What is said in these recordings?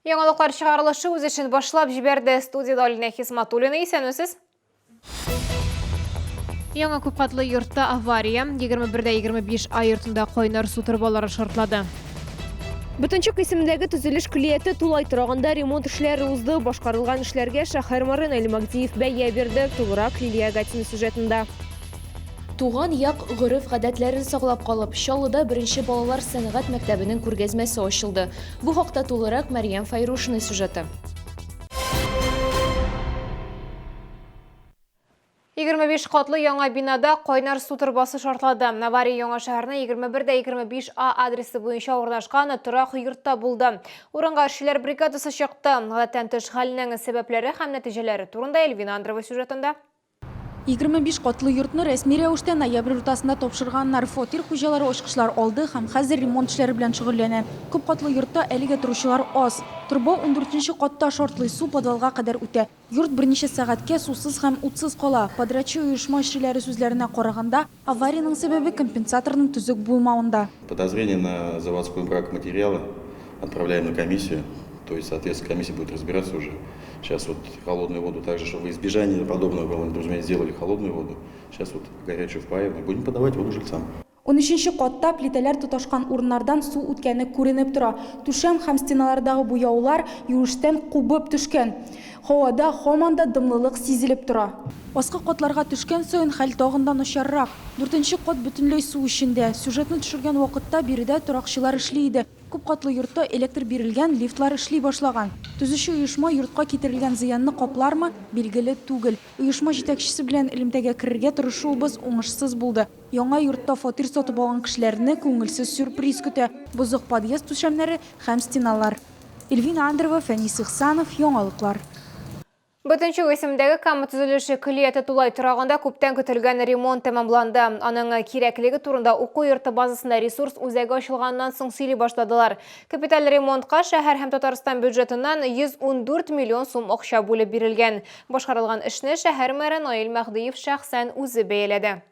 Яңалыклар чыгарылышы үз ишин башлап жиберди. Студияда Алина Хисматуллина, исәнмесез? Яңа күпкатлы йортта авария 21-25 ай йортында койнар су трубалары шартлады. Бүтүнчүк исемдәге төзелеш клиенты тулай торагында ремонт эшләре узды. Башкарылган эшләргә шәһәр мэры Наил Магдиев бәя бирде. Тулырак Лилия Гатина сюжетында. Туган як гөреф гадәтләрен саклап калып, Чаллыда беренче балалар сәнгать мәктәбенең күргәзмәсе ачылды. Бу хакта тулырак Мәрьям Файрушина сюжеты. 25 катлы яңа бинада койнар су трубасы шартлады. Авария Яңа шәһәрнең 21-25 А адресы буенча урнашкан торак йортта булды. Урынга эшчеләр бригадасы чыкты. Гадәттән тыш хәлнең сәбәпләре һәм нәтиҗәләре турында Эльвина Андрова сюжетында. 25 катлы йортны рәсми рәвештә ноябрь уртасында тапшырганнар. Фатир хуҗалары ачкычлар алды һәм хәзер ремонт эшләре белән шөгыльләнә. Күп катлы йортта әлегә торучылар аз. Труба 14-нче катта шартлый, су подвалга кадәр үтә. Йорт берничә сәгатькә сусыз һәм утсыз кала. Подрядчы оешма эшчеләре сүзләренә караганда, аварияның сәбәбе компенсаторның төзек булмавында. Подозрение на заводской брак материала отправляем на комиссию. То есть, соответственно, комиссия будет разбираться уже. Сейчас вот холодную воду, также, чтобы во избежание подобного было, например, сделали холодную воду. Сейчас вот горячую впаиваем и будем подавать воду жильцам. 13-нче катта плитәләр тоташкан урыннардан су үткәне күренеп тора. Түшәм һәм стеналардагы буяулар юештән кубып төшкән. Һавада һаман да дымлылык сизелеп тора. Аскы катларга төшкән саен хәл тагын да начаррак. 4-нче кат бөтенләй су эчендә. Сюжетны төшергән вакытта биредә торакчылар эшли иде. Күп катлы йортта электр бирелгән, лифтлар эшли башлаган. Төзүче оешма йортка китерелгән зыянны каплармы, билгеле түгел. Оешма җитәкчесе белән элемтәгә керергә тырышуыбыз уңышсыз булды. Яңа йортта фатир сатып алган кешеләрне күңелсез сюрприз көтә. Бозык подъезд түшәмнәре һәм стеналар. Эльвина Андрова, Фәнис Ихсанов, Яңалыклар. Бүтүнчү исемдәге кама төзелеше клиенты тулай торагында күптән көтелгән ремонт тәмамланды. Аның кирәклеге турында уку йорты базасында ресурс үзәге ачылганнан соң сөйли башладылар. Капиталь ремонтка шәһәр һәм Татарстан бюджетыннан 114 миллион сум акча бүлеп бирелгән. Башкарылган эшне шәһәр мэры Наил Магдиев шәхсән үзе бәяләде.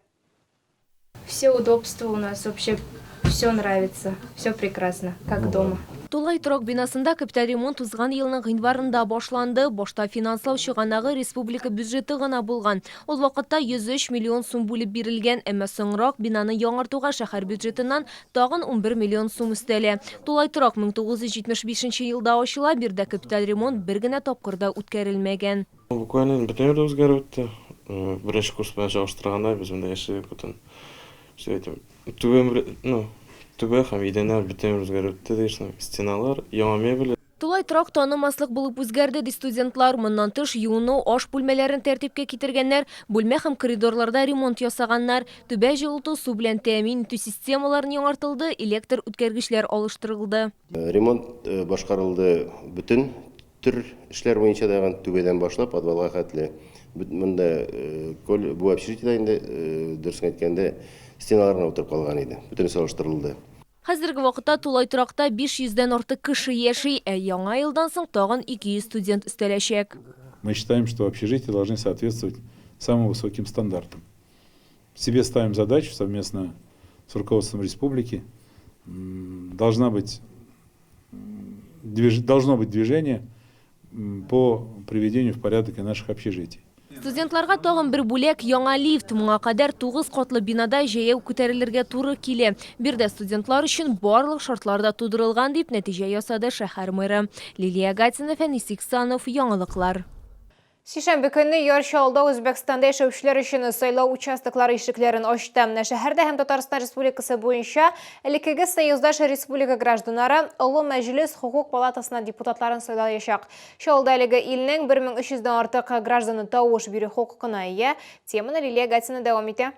Все удобства у нас, вообще все нравится, все прекрасно, как дома. Тулай торак бинасында капиталь ремонт узган елның гыйнварында башланды. Башта финанслау чыганагы республика бюджеты гына булган. Ул вакытта 103 миллион сум бүлеп бирелгән, әмма соңрак бинаны яңартуга шәһәр бюджетыннан тагын 11 миллион сум өстәлә. Тулай торак 1975 елда ачыла, бирдә капиталь ремонт бер генә тапкырда үткәрелмәгән. Буквально бөтен үзгәреп үтте. Беренче курс белән чагыштырганда без монда яшәп бүтән. Все этим Түбә һәм идәннәр бөтен үзгәреп үтте дисәң, стеналар, яңа мебель. Тулай торак танымаслык булып үзгәрде ди студентлар. Моннан тыш юыну, аш бүлмәләрен тәртипкә китергәннәр, бүлмә һәм коридорларда ремонт ясаганнар, түбә җылыту, су белән тәэмин итү системаларын яңартылды, электр үткәргечләр алыштырылды. Ремонт башкарылды, бүтән төр эшләр буенча да түбәдән башлап подвалга хәтле. Монда бу общежитиедә инде дөресен әйткәндә стеналарына утырып калган иде. Бүтән салыштырылды. Хәзерге вакытта Тулай торакта 500-дән артык кеше яши, яңа елдан соң тагын 200 студент өстәләчәк. Мы считаем, что общежития должны соответствовать самым высоким стандартам. Себе ставим задачу совместно с руководством республики. Должно быть движение по приведению в порядок и наших общежитий. Студентларга тагын бер бүләк яңа лифт. Моңа кадәр 9 катлы бинада җәяү күтәрелергә туры килә. Бирдә студентлар өчен барлык шартлар да тудырылган дип нәтиҗә ясады шәһәр мэры. Лилия Гатина, Фәнис Ихсанов, Яңалыклар. Шишәмбе көнне Чаллыда Үзбәкстанда яшәүчеләр өчен сайлау участоклары ишекләрен ачты. Шәһәрдә һәм Татарстан Республикасы буенча элеккеге союздаш республика гражданнары Олы Мәҗлес хукук палатасына депутатларын сайлаячак. Чаллыда әлеге илнең 1300-дән артык гражданы тавыш бирү хукукына ия. Теманы Лилия Гатина дәвам итә.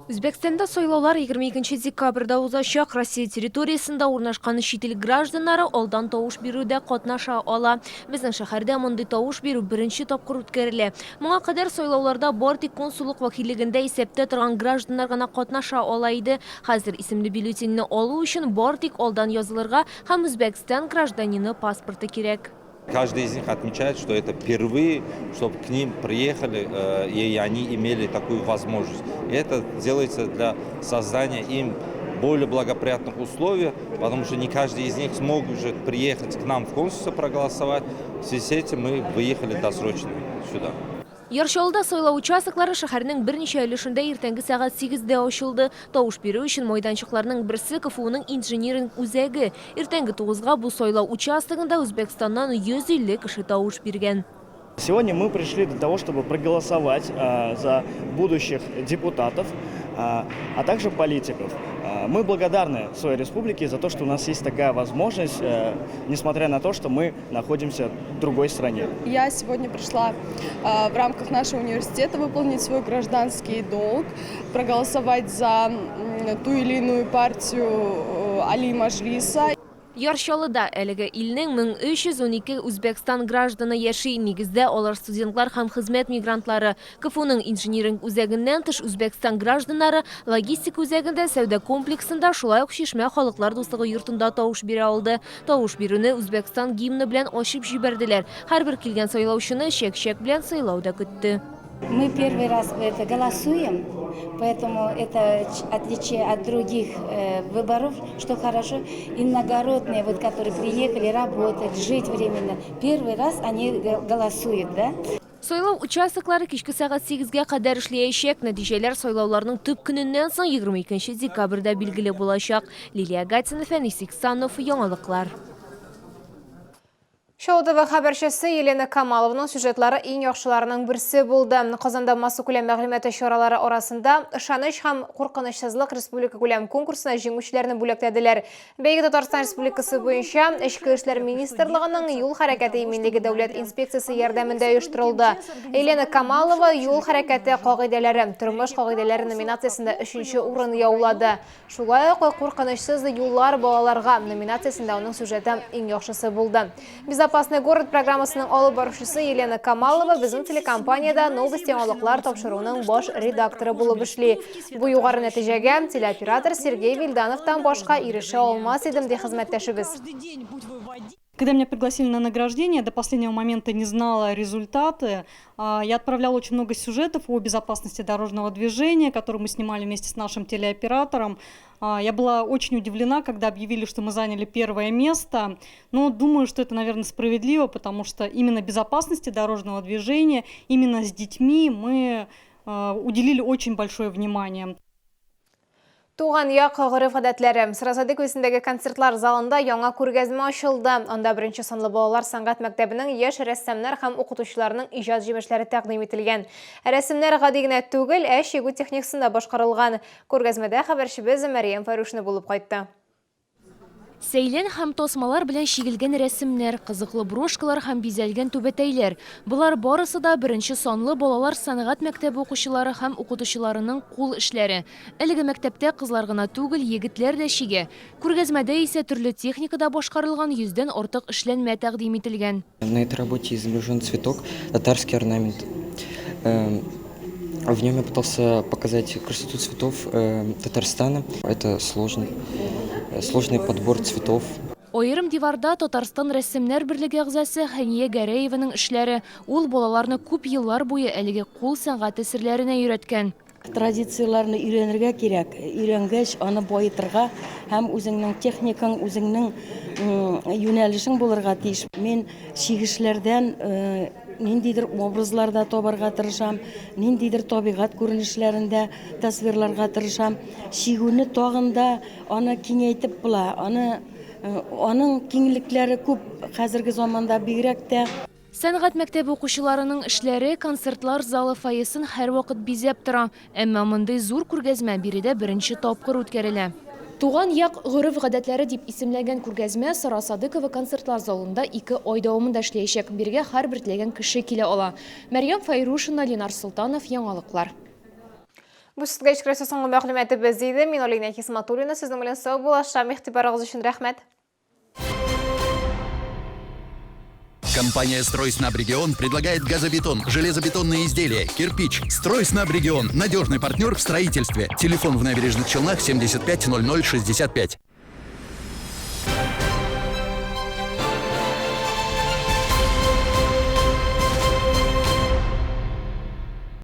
Үзбәкстанда сайлаулар 22 декабрьдә узачак. Россия территориясында урнашкан чит ил гражданнары алдан тавыш бирүдә катнаша ала. Безнең шәһәрдә мондый тавыш бирү беренче тапкыр үткәрелә. Моңа кадәр сайлауларда Балтик консуллык вәкиллегендә исәптә торган гражданнар гына катнаша ала иде. Хәзер исемле бюллетеньне алу өчен Балтик алдан язылырга һәм Үзбәкстан гражданины паспорты кирәк. Каждый из них отмечает, что это впервые, чтобы к ним приехали, и они имели такую возможность. И это делается для создания им более благоприятных условиях, потому что не каждый из них смог уже приехать к нам в консульство проголосовать. В связи с этим мы выехали досрочно сюда. Яршалда сойлау участоклары шәһәрнең берничә өлешендә иртәнге сәгать 8-дә ачылды. Тавыш бирү өчен майданчыкларның берсе КФУның инженеринг үзәге. Иртәнге 9-га бу сойлау участогында Үзбекстаннан 150 кеше тавыш биргән. Сегодня мы пришли для того, чтобы проголосовать за будущих депутатов, а также политиков. Мы благодарны своей республике за то, что у нас есть такая возможность, несмотря на то, что мы находимся в другой стране. Я сегодня пришла в рамках нашего университета выполнить свой гражданский долг, проголосовать за ту или иную партию Али Маджлиса. Яршалыда әлеге илнең 1312 Үзбекстан гражданы яши. Нигездә алар студентлар һәм хезмәт мигрантлары. КФУның инженеринг үзәгеннән тыш Үзбекстан гражданнары логистик үзәгендә сәүдә комплексында шулай ук Шишмә халыклар дуслыгы йортында тавыш бирә алды. Тавыш бирүне Үзбекстан гимны белән ачып җибәрделәр. Һәрбер килгән сайлаучыны чәк-чәк белән сайлауда көтте. Мы первый раз это голосуем, поэтому это отличие от других выборов, что хорошо. Иногородные, вот, которые приехали работать, жить временно, первый раз они голосуют, да? Сойлау участоклары кичке сәгать 8-га кадәр эшләячәк. Нәтиҗәләр сойлауларның төп көненнән соң 22 декабрьдә билгеле булачак. Лилия Гатина, Фәнис Иксанов, яңалыклар. Шоу-ТВ хәбәрчесе Елена Камалованың сюжетлары иң яхшыларының берсе булды. Казанда массу күләм мәгълүмат чаралары арасында ышаныч һәм куркынычсызлык республика күләм конкурсына җиңүчеләрне бүләкләделәр. Бәйге Татарстан Республикасы буенча Эчке эшләр министрлыгының юл хәрәкәте иминлеге дәүләт инспекциясе ярдәмендә оештырылды. Елена Камалова юл хәрәкәте кагыйдәләре, тормыш кагыйдәләре номинациясендә 3нче урын яулады. Шулай ук куркынычсыз юллар балаларга номинациясендә аның сюжеты иң яхшысы булды. «Безопасный город» программасының алып баручысы Елена Камалова безнең телекомпанияда новости яңалыклар тапшыруның баш редакторы булып эшли. Бу югары нәтиҗәгә телеоператор Сергей Вильдановтан башка ирешә алмас идем ди хезмәттәшебез. Когда меня пригласили на награждение, до последнего момента не знала результаты. Я отправляла очень много сюжетов о безопасности дорожного движения, которые мы снимали вместе с нашим телеоператором. Я была очень удивлена, когда объявили, что мы заняли первое место. Но думаю, что это, наверное, справедливо, потому что именно безопасности дорожного движения, именно с детьми мы уделили очень большое внимание. Туган як гырыф-гадәтләре. Сразады көсендәге концертлар залында яңа күргәзмә ачылды. Анда беренче санлы балалар сәнгать мәктәбенең яшь рәссамнар һәм укытучыларның иҗат җимешләре тәкъдим ителгән. Рәсемнәр гади генә түгел, чигү техникасында башкарылган. Күргәзмәдә хәбәрчебез Мәрьям Фәрушны булып кайтты. Сәйлән һәм тасмалар белән чигелгән рәсемнәр, кызыклы брошкалар һәм бизәлгән түбәтәйләр. Булар барысы да беренче санлы балалар сәнгать мәктәбе укучылары һәм укытучыларының кул эшләре. Әлеге мәктәптә кызлар гына түгел, егетләр дә чигә. Күргәзмәдә исә төрле техникада башкарылган 100дән артык эшләнмә тәкъдим ителгән. На этой работе изображен цветок, татарский орнамент. В нем я пытался показать красоту цветов Татарстана. Это сложный подбор цветов. Ойрым диварда Татарстан рәссамнәр берлеге әгъзасы Хәния Гәрәеваның эшләре. Ул балаларны күп еллар буе әлеге кул сәнгате серләренә өйрәткән. Традицияларны өйрәнергә кирәк. Өйрәнгәч, аны байытырга һәм үзеңнең техникаң, үзеңнең юнәлешең булырга тиеш. Мен чигешләрдән ниндидер образларда табарга тырышам, ниндидер табигать күренешләрендә тасвирларга тырышам. Чигүне тагында аны киңәйтеп була. Аның киңлекләре күп хәзерге заманда бигрәк тә. Сәнгать мәктәбе укучыларының эшләре концертлар залы фойесын һәр вакыт бизәп тора. Әмма мондый зур күргәзмә биредә беренче тапкыр үткәрелә. Туган як гырыф-гадәтләре дип исемләгән күргәзмә Сара Садыкова концертлар залында 2 ай дәвамында эшләячәк. Бергә һәрбер теләгән кеше килә ала. Мәрьям Файрушина, Ленар Султанов, яңалыклар. Бу сүзгә җиткерәсе соңгы мәгълүматыбыз иде. Мин Алина Хисматуллина, сезнең белән сау булашам. Игътибарыгыз өчен рәхмәт. Компания «Стройснабрегион» предлагает газобетон, железобетонные изделия, кирпич. «Стройснабрегион» – надежный партнер в строительстве. Телефон в Набережных Челнах 75 00 65.